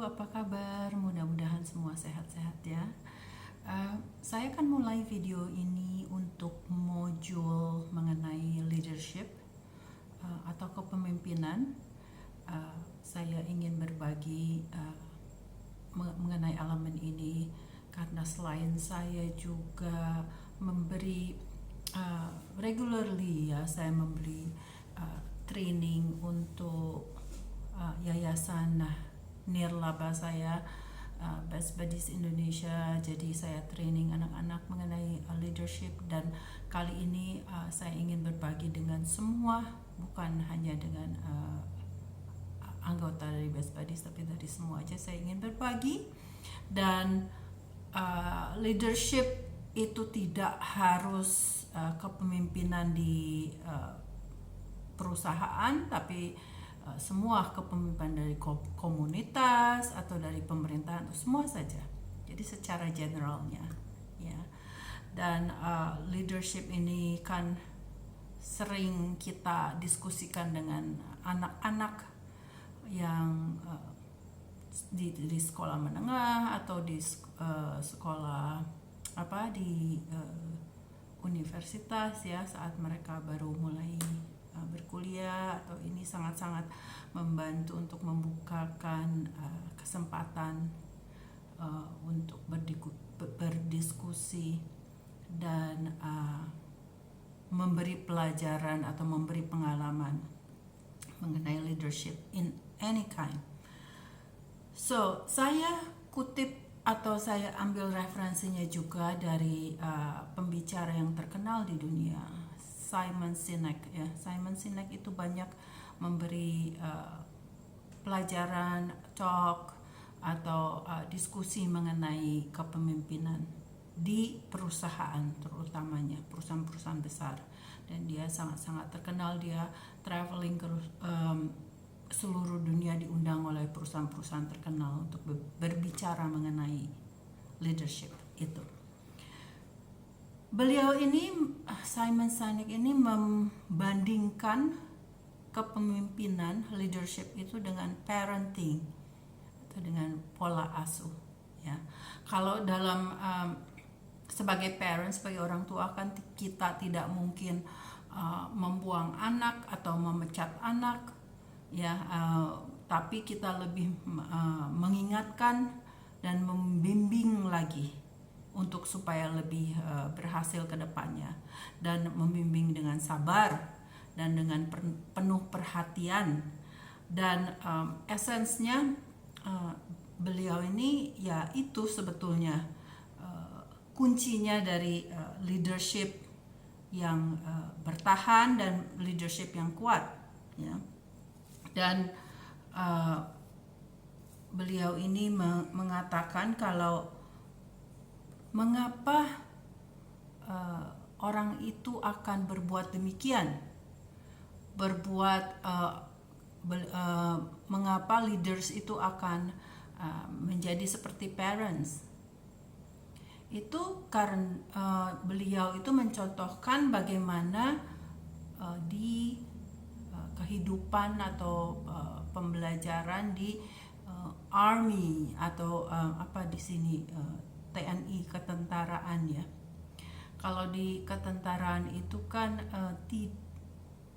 apa kabar? Mudah-mudahan semua sehat-sehat ya. Saya akan mulai video ini untuk modul mengenai leadership atau kepemimpinan. Saya ingin berbagi mengenai elemen ini karena selain saya juga memberi regularly ya, saya memberi training untuk yayasan nirlaba saya, Best Buddies Indonesia. Jadi saya training anak-anak mengenai leadership, dan kali ini saya ingin berbagi dengan semua, bukan hanya dengan anggota dari Best Buddies, tapi dari semua aja saya ingin berbagi. Dan leadership itu tidak harus kepemimpinan di perusahaan, tapi semua kepemimpinan dari komunitas atau dari pemerintahan, semua saja. Jadi secara generalnya ya. Dan leadership ini kan sering kita diskusikan dengan anak-anak yang di sekolah menengah atau di sekolah di universitas ya, saat mereka baru mulai berkuliah, atau ini sangat-sangat membantu untuk membukakan kesempatan untuk berdiskusi dan memberi pelajaran atau memberi pengalaman mengenai leadership in any kind. So, saya kutip atau saya ambil referensinya juga dari pembicara yang terkenal di dunia, Simon Sinek ya. Simon Sinek itu banyak memberi pelajaran, talk atau diskusi mengenai kepemimpinan di perusahaan, terutamanya perusahaan-perusahaan besar. Dan dia sangat-sangat terkenal, dia traveling ke seluruh dunia, diundang oleh perusahaan-perusahaan terkenal untuk berbicara mengenai leadership itu. Beliau ini, Simon Sinek ini, membandingkan kepemimpinan leadership itu dengan parenting atau dengan pola asuh ya. Kalau dalam sebagai parents, sebagai orang tua kan kita tidak mungkin membuang anak atau memecat anak ya, tapi kita lebih mengingatkan dan membimbing lagi untuk supaya lebih berhasil ke depannya, dan membimbing dengan sabar dan dengan penuh perhatian. Dan esensnya beliau ini ya, itu sebetulnya kuncinya dari leadership yang bertahan dan leadership yang kuat ya. Dan beliau ini mengatakan kalau mengapa orang itu akan berbuat demikian, mengapa leaders itu akan menjadi seperti parents. Itu karena beliau itu mencontohkan bagaimana di kehidupan atau pembelajaran di army atau di sini TNI, ketentaraan ya. Kalau di ketentaraan itu kan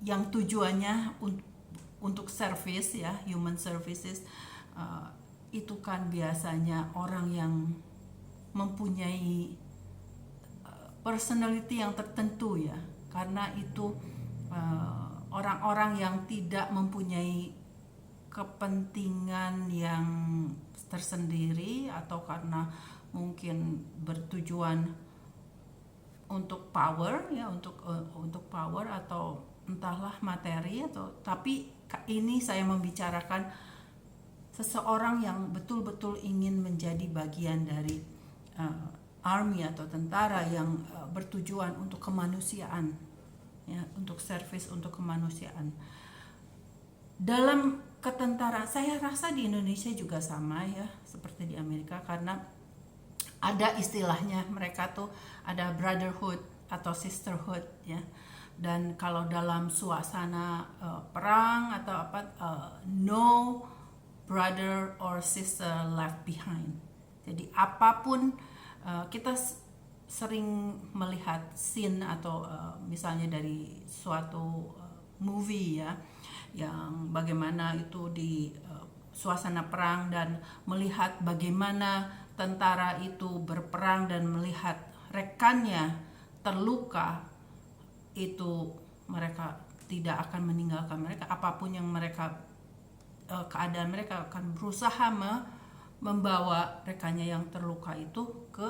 yang tujuannya untuk service ya, human services, itu kan biasanya orang yang mempunyai personality yang tertentu ya, karena itu orang-orang yang tidak mempunyai kepentingan yang tersendiri, atau karena mungkin bertujuan untuk power ya, untuk power atau entahlah materi, atau tapi ini saya membicarakan seseorang yang betul-betul ingin menjadi bagian dari army atau tentara yang bertujuan untuk kemanusiaan ya, untuk service, untuk kemanusiaan. Dalam ketentaraan, saya rasa di Indonesia juga sama ya, seperti di Amerika, karena ada istilahnya, mereka tuh ada brotherhood atau sisterhood ya. Dan kalau dalam suasana perang atau no brother or sister left behind. Jadi apapun kita sering melihat scene atau misalnya dari suatu movie ya, yang bagaimana itu di suasana perang dan melihat bagaimana tentara itu berperang dan melihat rekannya terluka, itu mereka tidak akan meninggalkan mereka. Apapun yang mereka keadaan, mereka akan berusaha membawa rekannya yang terluka itu ke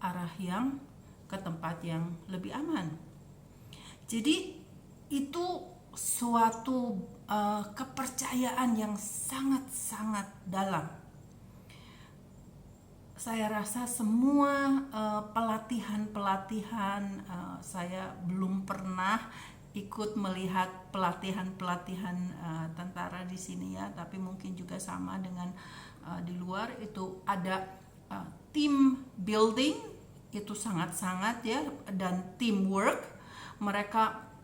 arah yang ke tempat yang lebih aman. Jadi itu suatu kepercayaan yang sangat-sangat dalam. Saya rasa semua pelatihan-pelatihan, saya belum pernah ikut melihat pelatihan-pelatihan tentara di sini ya, tapi mungkin juga sama dengan di luar itu ada team building, itu sangat-sangat ya, dan teamwork. Mereka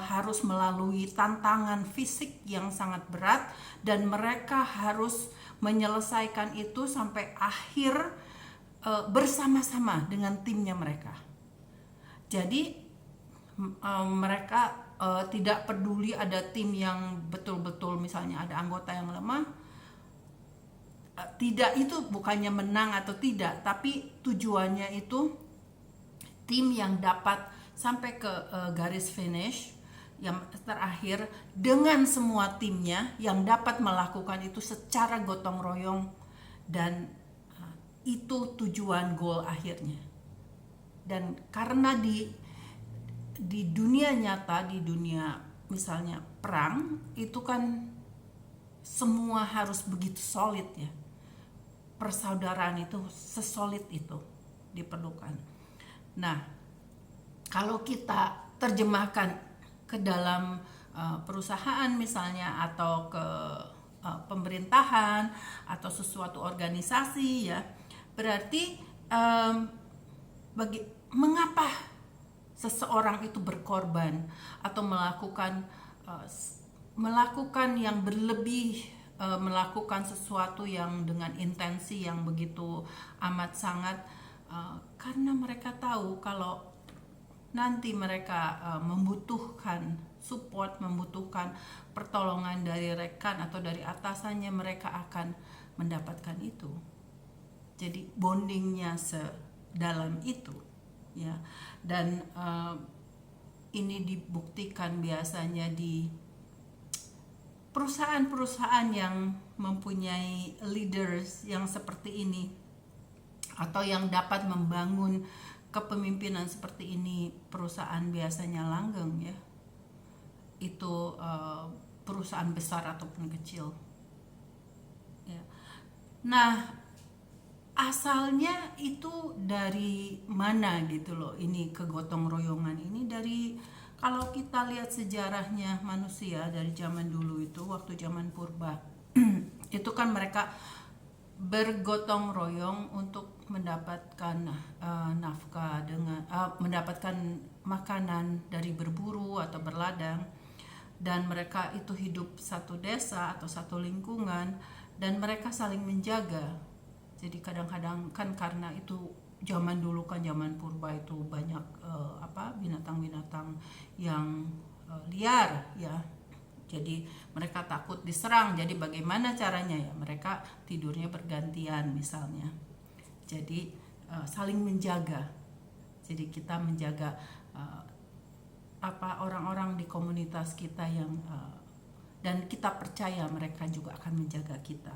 harus melalui tantangan fisik yang sangat berat dan mereka harus menyelesaikan itu sampai akhir bersama-sama dengan timnya mereka. Jadi mereka tidak peduli ada tim yang betul-betul misalnya ada anggota yang lemah, tidak, itu bukannya menang atau tidak, tapi tujuannya itu tim yang dapat sampai ke garis finish yang terakhir dengan semua timnya yang dapat melakukan itu secara gotong royong, dan itu tujuan goal akhirnya. Dan karena di dunia nyata, di dunia misalnya perang itu kan semua harus begitu solid ya, persaudaraan itu sesolid itu diperlukan. Nah, kalau kita terjemahkan ke dalam perusahaan misalnya atau ke pemerintahan atau sesuatu organisasi ya, berarti mengapa seseorang itu berkorban atau melakukan yang berlebih, melakukan sesuatu yang dengan intensi yang begitu amat sangat, karena mereka tahu kalau nanti mereka membutuhkan support, membutuhkan pertolongan dari rekan atau dari atasannya, mereka akan mendapatkan itu. Jadi bondingnya sedalam itu ya. Dan ini dibuktikan biasanya di perusahaan-perusahaan yang mempunyai leaders yang seperti ini atau yang dapat membangun kepemimpinan seperti ini, perusahaan biasanya langgeng ya. Itu perusahaan besar ataupun kecil ya. Nah, asalnya itu dari mana gitu loh, ini kegotong royongan ini dari, kalau kita lihat sejarahnya manusia dari zaman dulu itu, waktu zaman purba itu kan mereka bergotong royong untuk mendapatkan nafkah dengan mendapatkan makanan dari berburu atau berladang, dan mereka itu hidup satu desa atau satu lingkungan dan mereka saling menjaga. Jadi kadang-kadang kan karena itu zaman dulu kan, zaman purba itu banyak binatang-binatang yang liar ya. Jadi mereka takut diserang. Jadi bagaimana caranya ya? Mereka tidurnya bergantian misalnya. Jadi saling menjaga. Jadi kita menjaga orang-orang di komunitas kita yang dan kita percaya mereka juga akan menjaga kita.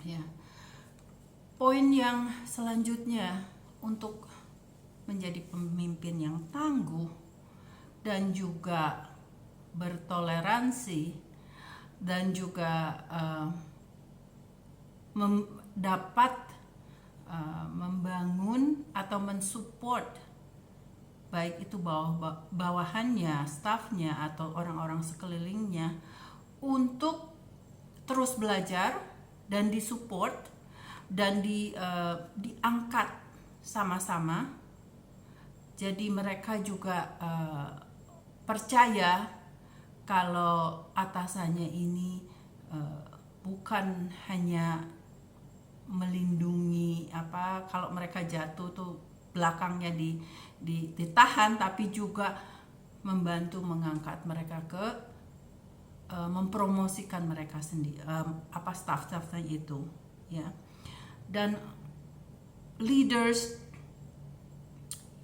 Ya. Poin yang selanjutnya untuk menjadi pemimpin yang tangguh dan juga bertoleransi dan juga dapat membangun atau mensupport baik itu bawahannya, stafnya atau orang-orang sekelilingnya untuk terus belajar dan disupport dan diangkat sama-sama. Jadi mereka juga percaya kalau atasannya ini bukan hanya melindungi kalau mereka jatuh tuh belakangnya ditahan, tapi juga membantu mengangkat mereka ke mempromosikan mereka sendiri, staff-staffnya itu, ya. Dan leaders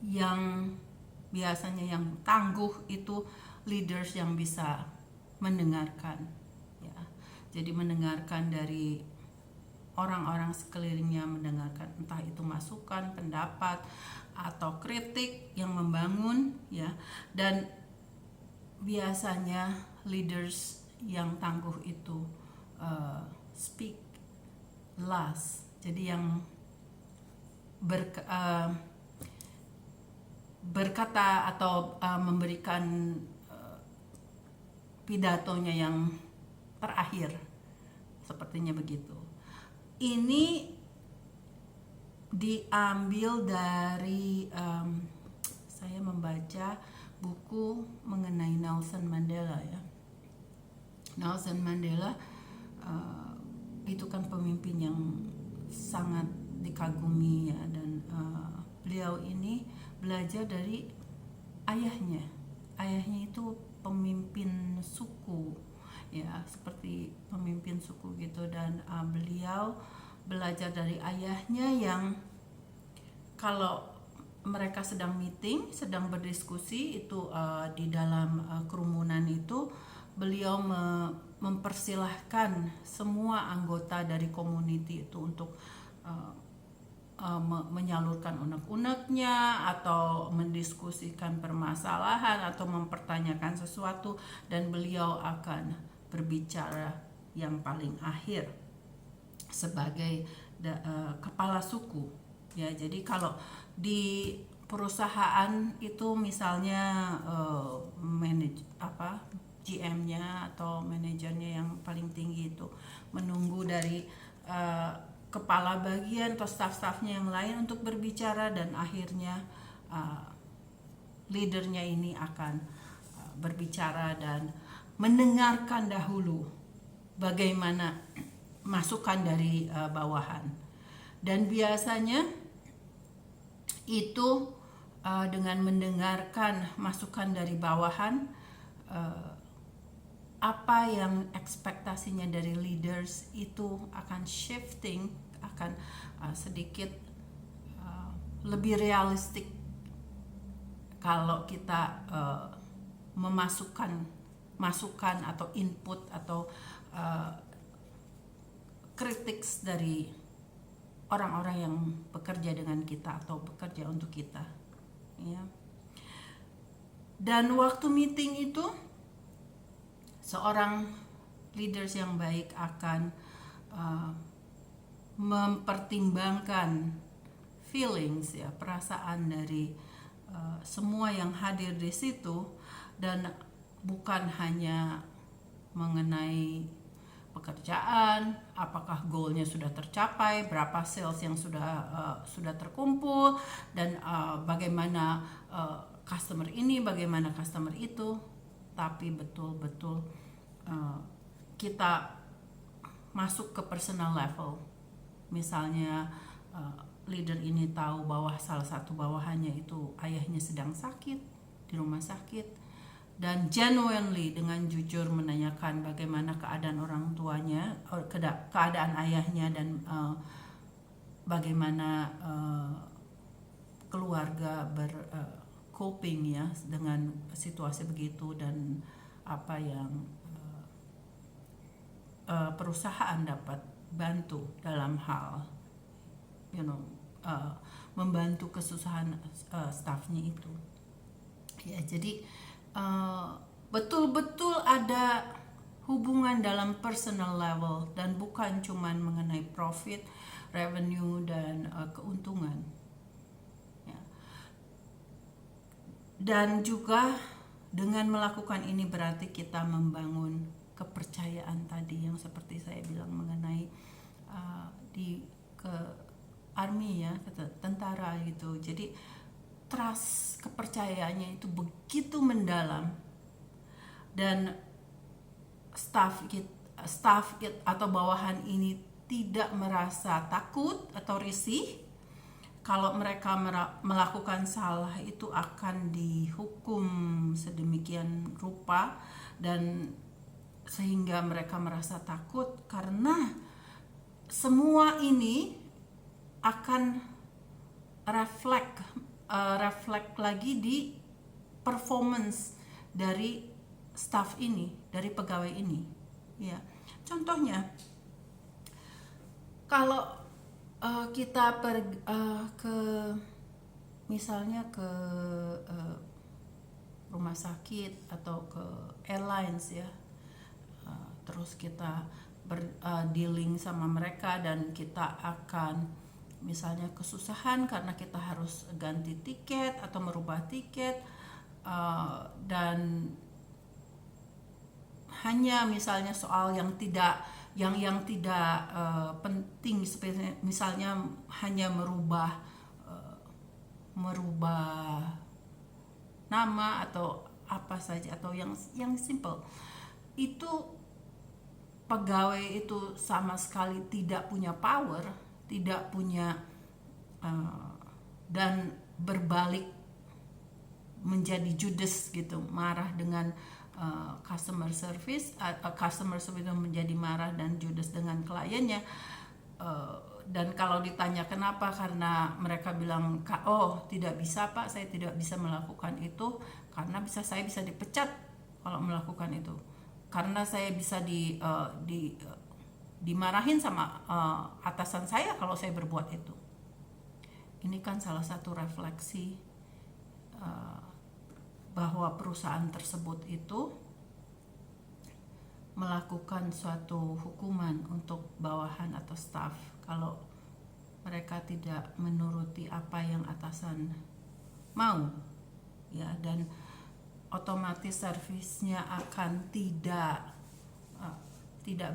yang biasanya yang tangguh itu leaders yang bisa mendengarkan, ya. Jadi mendengarkan dari orang-orang sekelilingnya, mendengarkan entah itu masukan, pendapat, atau kritik yang membangun, ya. Dan biasanya leaders yang tangguh itu speak last, jadi yang berkata atau memberikan pidatonya yang terakhir, sepertinya begitu. Ini diambil dari saya membaca buku mengenai Nelson Mandela, ya. Nelson Mandela itu kan pemimpin yang sangat dikagumi, ya, dan beliau ini belajar dari ayahnya. Ayahnya itu pemimpin suku, ya, seperti pemimpin suku gitu, dan beliau belajar dari ayahnya yang kalau mereka sedang meeting, sedang berdiskusi itu di dalam kerumunan itu, beliau mempersilahkan semua anggota dari community itu untuk menyalurkan unek-uneknya atau mendiskusikan permasalahan atau mempertanyakan sesuatu, dan beliau akan berbicara yang paling akhir sebagai kepala suku, ya. Jadi kalau di perusahaan itu misalnya GM-nya atau manajernya yang paling tinggi itu menunggu dari kepala bagian atau staff-staffnya yang lain untuk berbicara, dan akhirnya leadernya ini akan berbicara dan mendengarkan dahulu bagaimana masukan dari bawahan. Dan biasanya itu dengan mendengarkan masukan dari bawahan, apa yang ekspektasinya dari leaders itu akan shifting, akan sedikit lebih realistik kalau kita memasukkan masukan atau input atau kritik dari orang-orang yang bekerja dengan kita atau bekerja untuk kita, ya. Dan waktu meeting itu, seorang leaders yang baik akan mempertimbangkan feelings, ya, perasaan dari semua yang hadir di situ, dan bukan hanya mengenai pekerjaan, apakah goalnya sudah tercapai, berapa sales yang sudah terkumpul, dan bagaimana customer ini, bagaimana customer itu, tapi betul-betul kita masuk ke personal level. Misalnya leader ini tahu bahwa salah satu bawahannya itu ayahnya sedang sakit di rumah sakit, dan genuinely dengan jujur menanyakan bagaimana keadaan orang tuanya, keadaan ayahnya, dan bagaimana keluarga coping, ya, dengan situasi begitu, dan apa yang perusahaan dapat bantu dalam hal membantu kesusahan staffnya itu, ya. Jadi betul-betul ada hubungan dalam personal level, dan bukan cuman mengenai profit, revenue, dan keuntungan, ya. Dan juga dengan melakukan ini berarti kita membangun kepercayaan tadi yang seperti saya bilang mengenai ke army, ya, ke tentara gitu. Jadi trust, kepercayaannya itu begitu mendalam, dan staff staff atau bawahan ini tidak merasa takut atau risih. Kalau mereka melakukan salah itu akan dihukum sedemikian rupa, dan sehingga mereka merasa takut, karena semua ini akan reflect lagi di performance dari staff ini, dari pegawai ini, ya. Contohnya, kalau kita misalnya ke rumah sakit atau ke airlines, ya, terus kita dealing sama mereka, dan kita akan misalnya kesusahan karena kita harus ganti tiket atau merubah tiket, dan hanya misalnya soal yang tidak penting, seperti misalnya hanya merubah nama atau apa saja, atau yang simple, itu pegawai itu sama sekali tidak punya power, tidak punya dan berbalik menjadi judes gitu, marah dengan customer service itu menjadi marah dan judes dengan kliennya. Dan kalau ditanya kenapa, karena mereka bilang, oh tidak bisa Pak, saya tidak bisa melakukan itu, karena saya bisa dipecat kalau melakukan itu, karena saya bisa dimarahin sama atasan saya kalau saya berbuat itu. Ini kan salah satu refleksi bahwa perusahaan tersebut itu melakukan suatu hukuman untuk bawahan atau staff kalau mereka tidak menuruti apa yang atasan mau, ya, dan otomatis servisnya akan tidak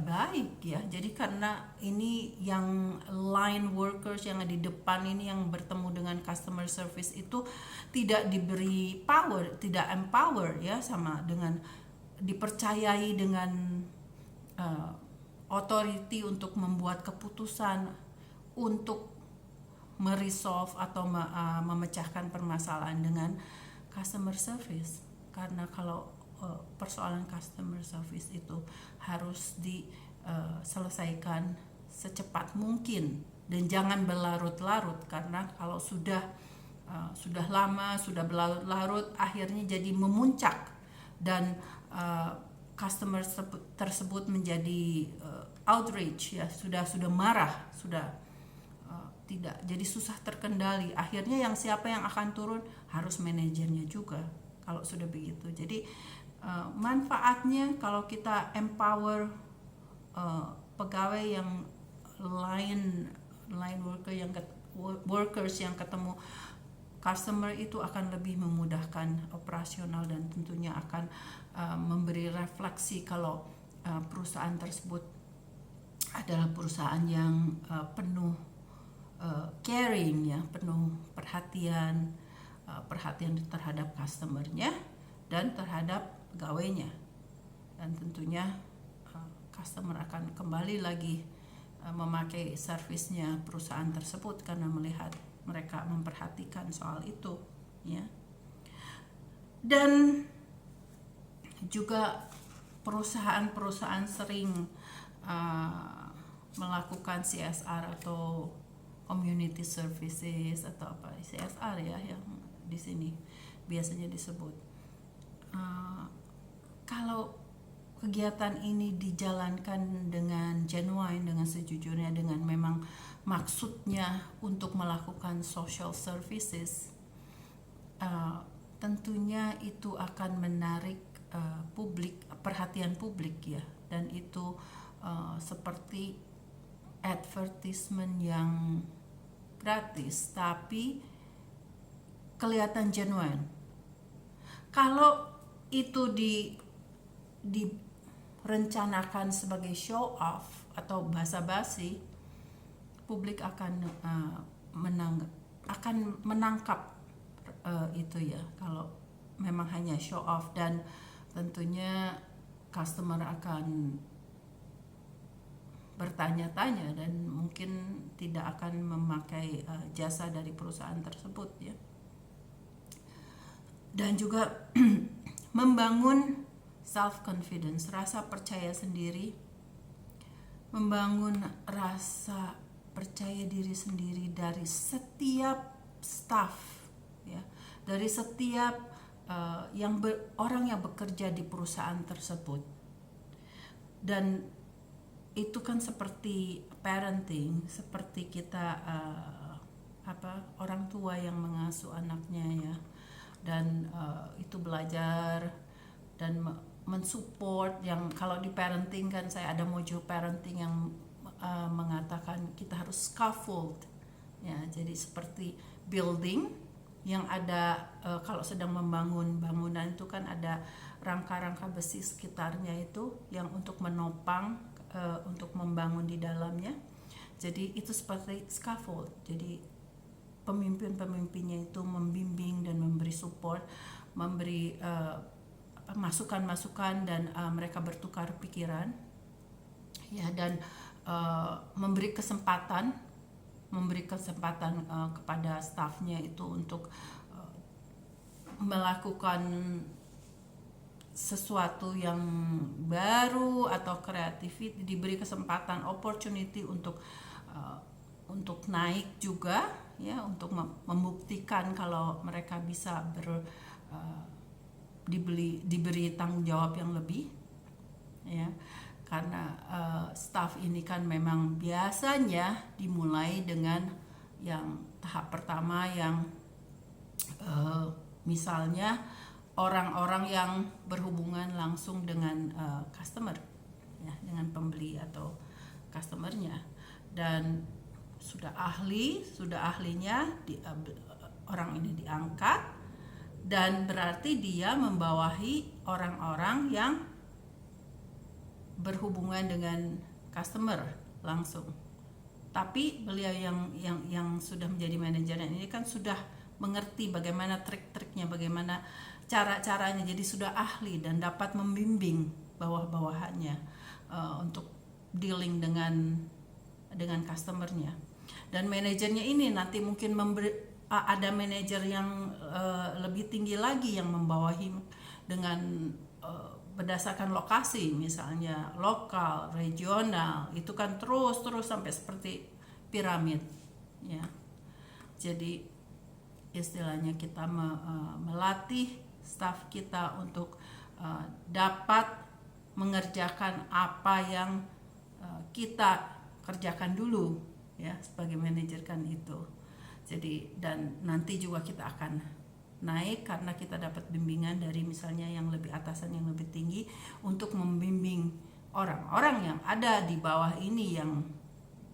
baik, ya. Jadi karena ini yang line workers yang di depan ini yang bertemu dengan customer service itu tidak diberi power, tidak empower, ya, sama dengan dipercayai dengan authority untuk membuat keputusan, untuk meresolve atau memecahkan permasalahan dengan customer service. Karena kalau persoalan customer service itu harus diselesaikan secepat mungkin dan jangan berlarut-larut, karena kalau sudah lama, sudah berlarut-larut, akhirnya jadi memuncak, dan customer tersebut menjadi outrage, ya, sudah marah, sudah tidak, jadi susah terkendali. Akhirnya siapa yang akan turun? Harus manajernya juga kalau sudah begitu. Jadi manfaatnya kalau kita empower pegawai yang line workers yang ketemu customer, itu akan lebih memudahkan operasional, dan tentunya akan memberi refleksi kalau perusahaan tersebut adalah perusahaan yang penuh caring, ya, penuh perhatian terhadap customernya dan terhadap pegawainya, dan tentunya customer akan kembali lagi memakai servisnya perusahaan tersebut karena melihat mereka memperhatikan soal itu, ya. Dan juga perusahaan sering melakukan CSR atau community services atau apa, CSR, ya, yang di sini biasanya disebut. Kalau kegiatan ini dijalankan dengan genuine, dengan sejujurnya, dengan memang maksudnya untuk melakukan social services, tentunya itu akan menarik perhatian publik, ya, dan itu seperti advertisement yang gratis tapi kelihatan genuine. Kalau itu direncanakan sebagai show off atau basa-basi, publik akan menangkap itu, ya, kalau memang hanya show off, dan tentunya customer akan bertanya-tanya dan mungkin tidak akan memakai jasa dari perusahaan tersebut ya. Dan juga membangun self confidence, rasa percaya sendiri, membangun rasa percaya diri sendiri dari setiap staff ya, dari setiap orang yang bekerja di perusahaan tersebut. Dan itu kan seperti parenting, seperti kita orang tua yang mengasuh anaknya ya, dan itu belajar dan mensupport. Yang kalau di parenting kan saya ada modul parenting yang mengatakan kita harus scaffold ya, jadi seperti building yang ada kalau sedang membangun bangunan itu kan ada rangka-rangka besi sekitarnya itu yang untuk menopang untuk membangun di dalamnya. Jadi itu seperti scaffold. Jadi pemimpin-pemimpinnya itu membimbing dan memberi support, memberi masukan-masukan dan mereka bertukar pikiran ya, dan memberi kesempatan kepada stafnya itu untuk melakukan sesuatu yang baru atau kreatif, diberi kesempatan opportunity untuk naik juga ya, untuk membuktikan kalau mereka bisa diberi tanggung jawab yang lebih ya. Karena staff ini kan memang biasanya dimulai dengan yang tahap pertama yang misalnya orang-orang yang berhubungan langsung dengan customer ya, dengan pembeli atau customernya, dan sudah ahlinya orang ini diangkat, dan berarti dia membawahi orang-orang yang berhubungan dengan customer langsung. Tapi beliau yang sudah menjadi manajer ini kan sudah mengerti bagaimana trik-triknya, bagaimana cara-caranya, jadi sudah ahli dan dapat membimbing bawah-bawahannya untuk dealing dengan customernya. Dan manajernya ini nanti mungkin ada manajer yang lebih tinggi lagi yang membawahi dengan berdasarkan lokasi, misalnya lokal, regional, itu kan terus sampai seperti piramid ya. Jadi istilahnya kita melatih staf kita untuk dapat mengerjakan apa yang kita kerjakan dulu ya sebagai manajer kan itu. Jadi dan nanti juga kita akan naik karena kita dapat bimbingan dari misalnya yang lebih atasan, yang lebih tinggi, untuk membimbing orang-orang yang ada di bawah ini yang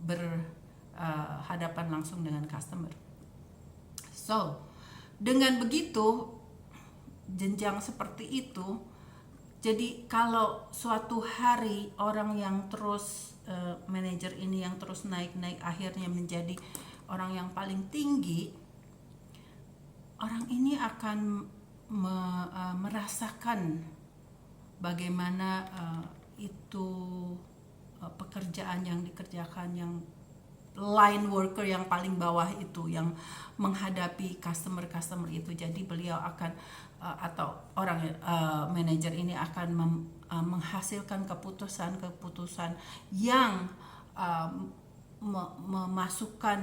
berhadapan langsung dengan customer. So, dengan begitu jenjang seperti itu, jadi kalau suatu hari orang yang terus manajer ini yang terus naik akhirnya menjadi orang yang paling tinggi, orang ini akan merasakan bagaimana itu pekerjaan yang dikerjakan, yang line worker yang paling bawah itu yang menghadapi customer itu. Jadi beliau akan atau orang manajer ini akan menghasilkan keputusan yang memasukkan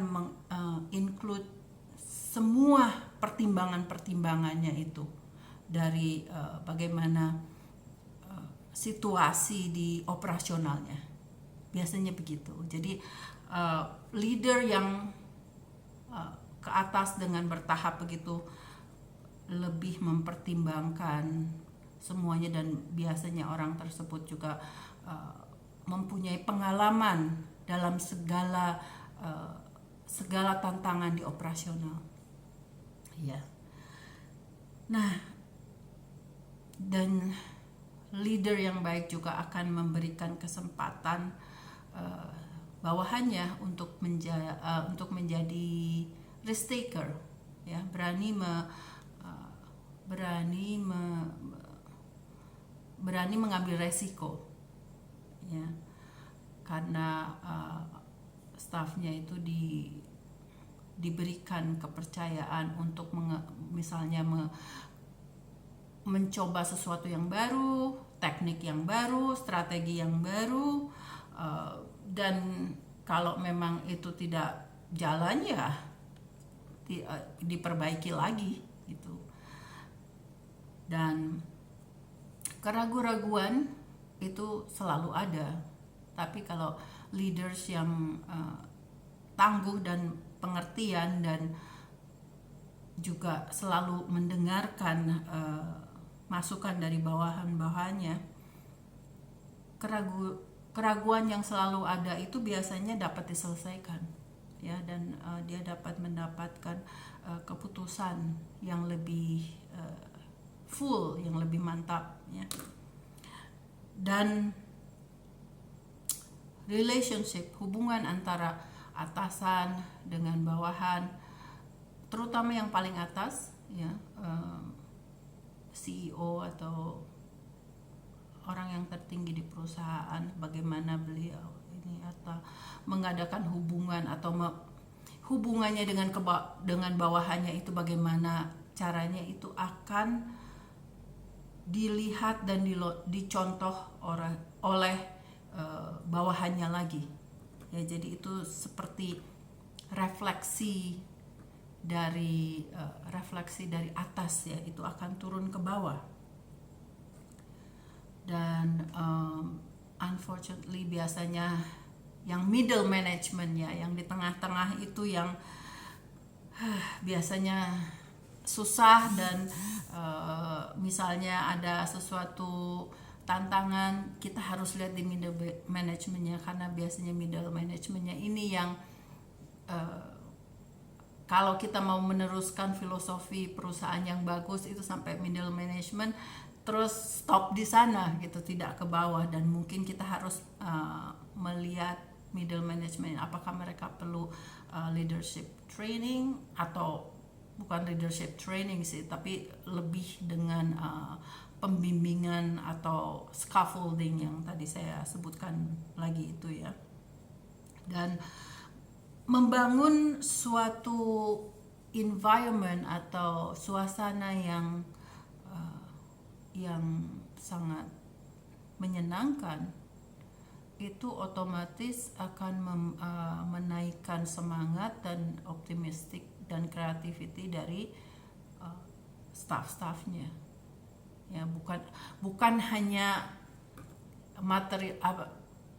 include semua pertimbangannya itu, dari bagaimana situasi di operasionalnya, biasanya begitu. Jadi leader yang ke atas dengan bertahap begitu lebih mempertimbangkan semuanya, dan biasanya orang tersebut juga mempunyai pengalaman dalam segala tantangan di operasional ya. Nah, dan leader yang baik juga akan memberikan kesempatan bawahannya untuk menjadi risk taker ya, berani mengambil resiko ya. karena stafnya itu diberikan kepercayaan untuk misalnya mencoba sesuatu yang baru, teknik yang baru, strategi yang baru, dan kalau memang itu tidak jalan ya diperbaiki lagi gitu. Dan keraguan-raguan itu selalu ada, tapi kalau leaders yang tangguh dan pengertian dan juga selalu mendengarkan masukan dari bawahan-bawahannya, keraguan yang selalu ada itu biasanya dapat diselesaikan ya, dan dia dapat mendapatkan keputusan yang lebih full, yang lebih mantap ya. Dan relationship, hubungan antara atasan dengan bawahan, terutama yang paling atas ya, CEO atau orang yang tertinggi di perusahaan, bagaimana beliau ini atau mengadakan hubungan atau hubungannya dengan bawahannya itu bagaimana caranya, itu akan dilihat dan dicontoh oleh bawahannya lagi ya. Jadi itu seperti refleksi dari atas ya, itu akan turun ke bawah. Dan unfortunately biasanya yang middle management ya, yang di tengah-tengah itu yang biasanya susah. Dan misalnya ada sesuatu tantangan, kita harus lihat di middle managementnya, karena biasanya middle managementnya ini yang kalau kita mau meneruskan filosofi perusahaan yang bagus itu sampai middle management, terus stop di sana gitu, tidak ke bawah. Dan mungkin kita harus melihat middle management, apakah mereka perlu leadership training, atau bukan leadership training sih, tapi lebih dengan pembimbingan atau scaffolding yang tadi saya sebutkan lagi itu ya. Dan membangun suatu environment atau suasana yang sangat menyenangkan, itu otomatis akan menaikkan semangat dan optimistik dan creativity dari staff-staffnya ya. Bukan hanya materi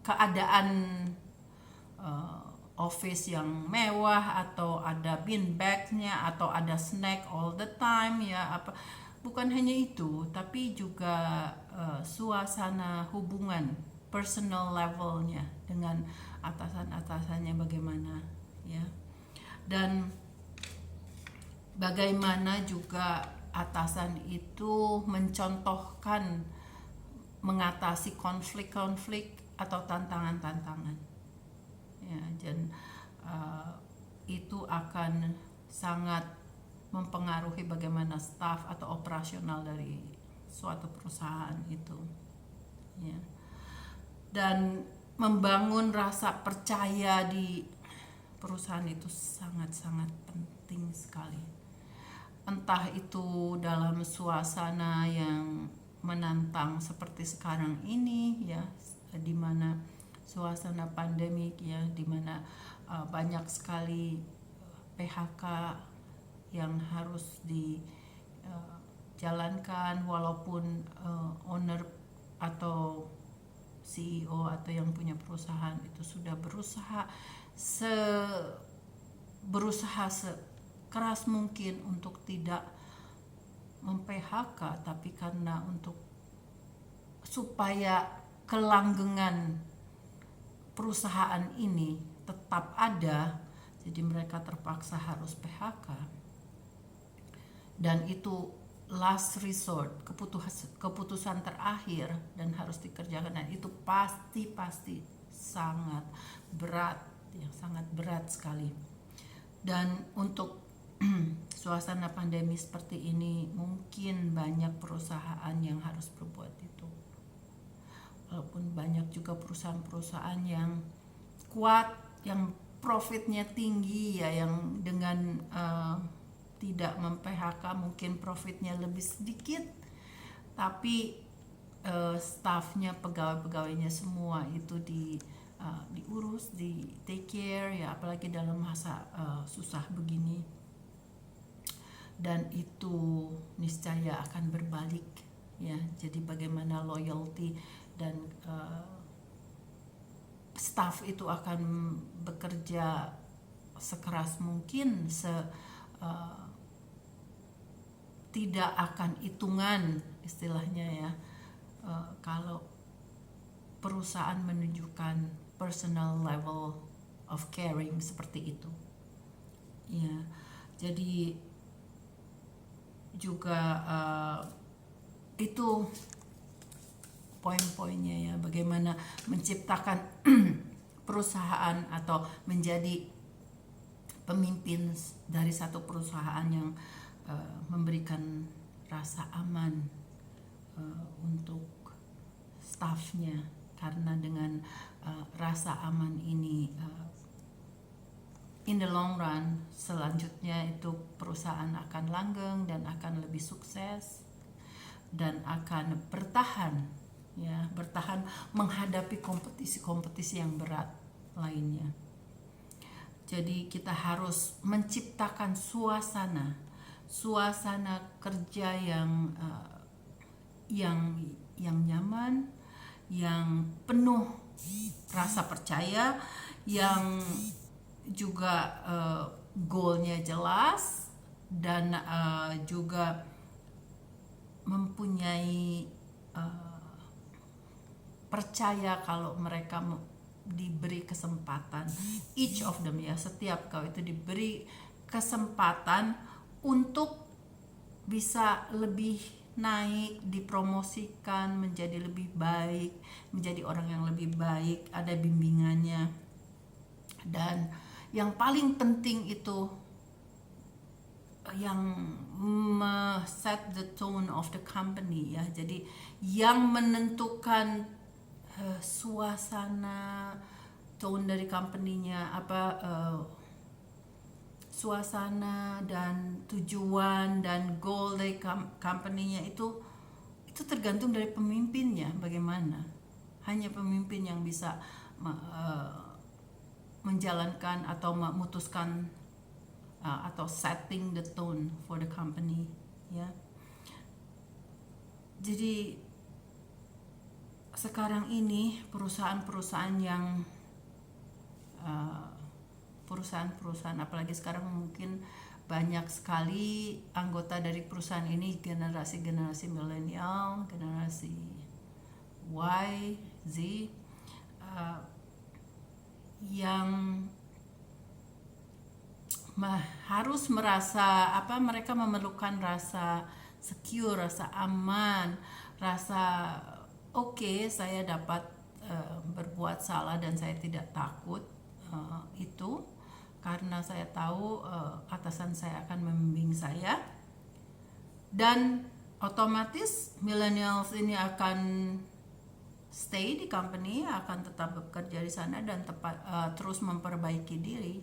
keadaan office yang mewah, atau ada beanbagnya, atau ada snack all the time ya, bukan hanya itu, tapi juga suasana hubungan personal levelnya dengan atasan-atasannya bagaimana ya. Dan bagaimana juga atasan itu mencontohkan mengatasi konflik-konflik atau tantangan-tantangan ya. Dan itu akan sangat mempengaruhi bagaimana staf atau operasional dari suatu perusahaan itu ya. Dan membangun rasa percaya di perusahaan itu sangat-sangat penting sekali. Entah itu dalam suasana yang menantang seperti sekarang ini ya, di mana suasana pandemik ya, di mana banyak sekali PHK yang harus dijalankan, walaupun owner atau CEO atau yang punya perusahaan itu sudah berusaha sekeras mungkin untuk tidak mem-PHK, tapi karena supaya kelanggengan perusahaan ini tetap ada, jadi mereka terpaksa harus PHK. Dan itu last resort, keputusan terakhir dan harus dikerjakan, dan itu pasti sangat berat ya, sangat berat sekali. Dan untuk suasana pandemi seperti ini, mungkin banyak perusahaan yang harus berbuat itu. walaupun banyak juga perusahaan-perusahaan yang kuat, yang profitnya tinggi ya, yang dengan tidak mem-PHK mungkin profitnya lebih sedikit, tapi staffnya, pegawai-pegawainya semua itu diurus, di take care ya, apalagi dalam masa susah begini. Dan itu niscaya akan berbalik ya. Jadi bagaimana loyalty dan staff itu akan bekerja sekeras mungkin, tidak akan hitungan istilahnya ya, kalau perusahaan menunjukkan personal level of caring seperti itu ya. Jadi juga itu poin-poinnya ya, bagaimana menciptakan perusahaan atau menjadi pemimpin dari satu perusahaan yang memberikan rasa aman untuk staffnya, karena dengan rasa aman ini in the long run selanjutnya itu perusahaan akan langgeng dan akan lebih sukses dan akan bertahan ya, bertahan menghadapi kompetisi-kompetisi yang berat lainnya. Jadi kita harus menciptakan suasana kerja yang nyaman, yang penuh rasa percaya, yang juga goalnya jelas, dan juga mempunyai percaya kalau mereka diberi kesempatan, each of them ya, setiap kau itu diberi kesempatan untuk bisa lebih naik, dipromosikan menjadi lebih baik, menjadi orang yang lebih baik, ada bimbingannya. Dan yang paling penting itu yang set the tone of the company ya. Jadi yang menentukan suasana, tone dari company-nya suasana dan tujuan dan goal dari company-nya itu tergantung dari pemimpinnya bagaimana. Hanya pemimpin yang bisa menjalankan atau memutuskan atau setting the tone for the company ya. Jadi sekarang ini perusahaan-perusahaan apalagi sekarang mungkin banyak sekali anggota dari perusahaan ini generasi milenial, generasi Y, Z, yang harus merasa mereka memerlukan rasa secure, rasa aman, rasa oke, saya dapat berbuat salah dan saya tidak takut itu, karena saya tahu atasan saya akan membimbing saya, dan otomatis millennials ini akan stay di company, akan tetap bekerja di sana dan terus memperbaiki diri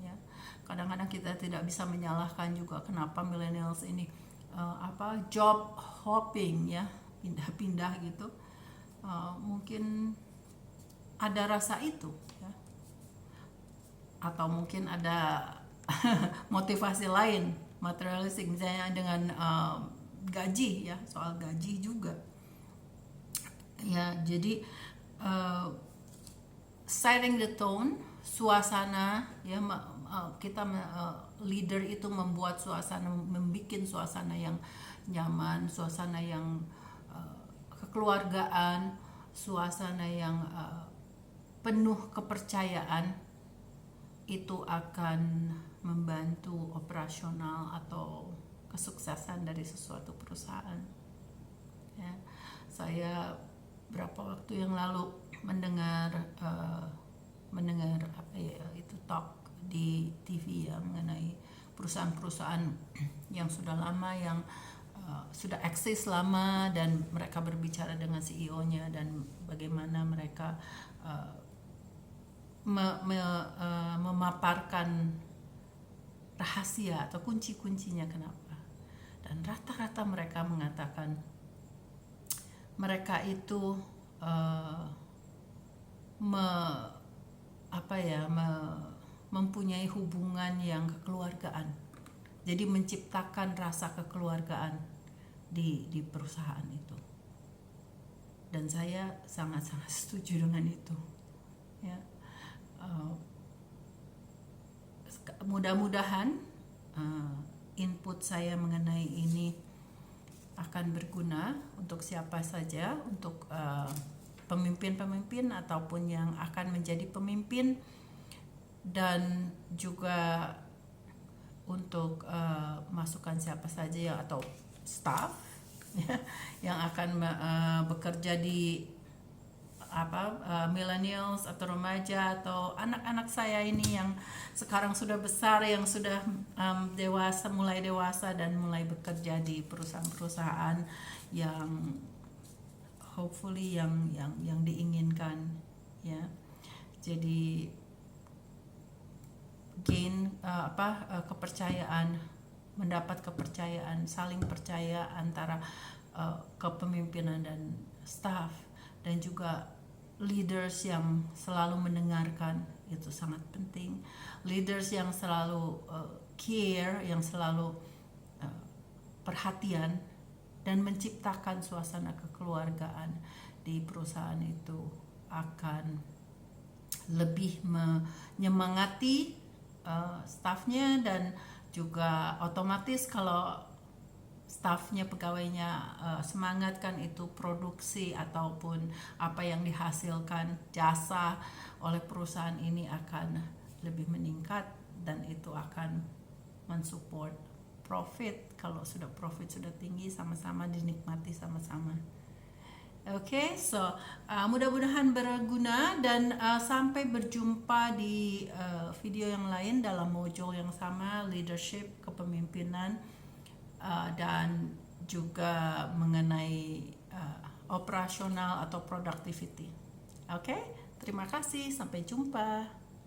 ya. Kadang-kadang kita tidak bisa menyalahkan juga kenapa millennials ini job hopping ya, pindah-pindah gitu. Mungkin ada rasa itu ya, atau mungkin ada motivasi lain, materialistik, misalnya dengan gaji ya, soal gaji juga ya. Jadi setting the tone, suasana ya, kita leader itu membuat suasana, membikin suasana yang nyaman, suasana yang kekeluargaan, suasana yang penuh kepercayaan, itu akan membantu operasional atau kesuksesan dari sesuatu perusahaan ya. Saya berapa waktu yang lalu mendengar itu talk di TV ya, mengenai perusahaan-perusahaan yang sudah lama, yang sudah eksis lama, dan mereka berbicara dengan CEO-nya dan bagaimana mereka memaparkan rahasia atau kunci-kuncinya kenapa. Dan rata-rata mereka mengatakan mereka itu mempunyai hubungan yang kekeluargaan. Jadi menciptakan rasa kekeluargaan di perusahaan itu. Dan saya sangat-sangat setuju dengan itu. Ya. Mudah-mudahan input saya mengenai ini akan berguna untuk siapa saja, untuk pemimpin-pemimpin ataupun yang akan menjadi pemimpin, dan juga untuk masukan siapa saja atau staff ya, yang akan bekerja di millennials atau remaja atau anak-anak saya ini yang sekarang sudah besar, yang sudah mulai dewasa dan mulai bekerja di perusahaan-perusahaan yang hopefully yang diinginkan ya. Jadi gain kepercayaan, mendapat kepercayaan, saling percaya antara kepemimpinan dan staff, dan juga leaders yang selalu mendengarkan, itu sangat penting. Leaders yang selalu care, yang selalu perhatian dan menciptakan suasana kekeluargaan di perusahaan itu akan lebih menyemangati staffnya, dan juga otomatis kalau staffnya, pegawainya semangat, kan itu produksi ataupun apa yang dihasilkan jasa oleh perusahaan ini akan lebih meningkat, dan itu akan mensupport profit. Kalau sudah profit sudah tinggi, sama-sama dinikmati sama-sama. Oke, so mudah-mudahan berguna, dan sampai berjumpa di video yang lain dalam modul yang sama, leadership, kepemimpinan, dan juga mengenai operasional atau productivity. Oke, terima kasih, sampai jumpa.